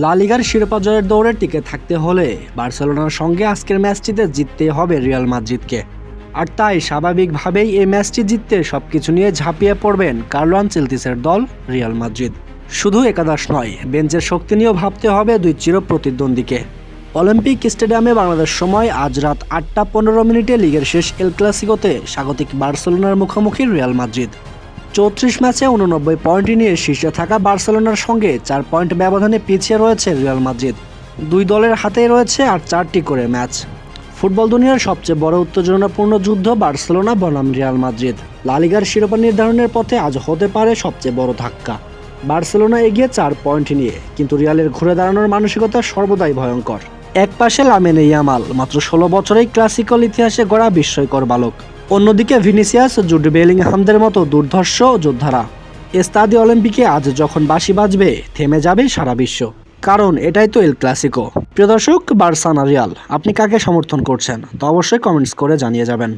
লা লিগার শিরোপা জয়ের দৌড়ে টিকে থাকতে হলে বার্সেলোনার সঙ্গে আজকের ম্যাচটিতে জিততে হবে রিয়াল মাদ্রিদকে। আর তাই স্বাভাবিকভাবেই এই ম্যাচটি জিততে সবকিছু নিয়ে ঝাঁপিয়ে পড়বেন কার্লো আনচেলত্তির দল রিয়াল মাদ্রিদ। শুধু একাদশ নয়, বেঞ্চের শক্তি নিয়েও ভাবতে হবে দুই চিরপ্রতিদ্বন্দ্বীকে। অলিম্পিক স্টেডিয়ামে বাংলাদেশ সময় আজ রাত ৮টা ১৫ লিগের শেষ এল ক্লাসিকোতে স্বাগতিক বার্সেলোনার মুখোমুখি রিয়াল মাদ্রিদ। ৩৪ ম্যাচে ৮৯ পয়েন্ট নিয়ে শীর্ষে থাকা বার্সেলোনার সঙ্গে ৪ পয়েন্ট ব্যবধানে পিছিয়ে রয়েছে রিয়াল মাদ্রিদ। দুই দলের হাতেই রয়েছে আর ৪টি করে ম্যাচ। ফুটবল দুনিয়ার সবচেয়ে বড় উত্তেজনাপূর্ণ যুদ্ধ বার্সেলোনা বনাম রিয়াল মাদ্রিদ। লা লিগার শিরোপা নির্ধারণের পথে আজ হতে পারে সবচেয়ে বড় ধাক্কা। বার্সেলোনা এগিয়ে ৪ পয়েন্ট নিয়ে, কিন্তু রিয়ালের ঘুরে দাঁড়ানোর মানসিকতা সর্বদাই ভয়ঙ্কর। এক পাশে লামিনে ইয়ামাল, মাত্র ১৬ বছরেই ক্লাসিক্যাল ইতিহাসে গড়া বিস্ময়কর বালক। অন্যদিকে ভিনিসিয়াস, জুড বেলিংহামদের মতো দুর্ধর্ষ যোদ্ধারা। এস্তাদি অলিম্পিকে আজ যখন বাঁশি বাজবে, থেমে যাবে সারা বিশ্ব, কারণ এটাই তো এল ক্লাসিকো। প্রিয় দর্শক, বার্সা না রিয়াল, আপনি কাকে সমর্থন করছেন তা অবশ্যই কমেন্টস করে জানিয়ে যাবেন।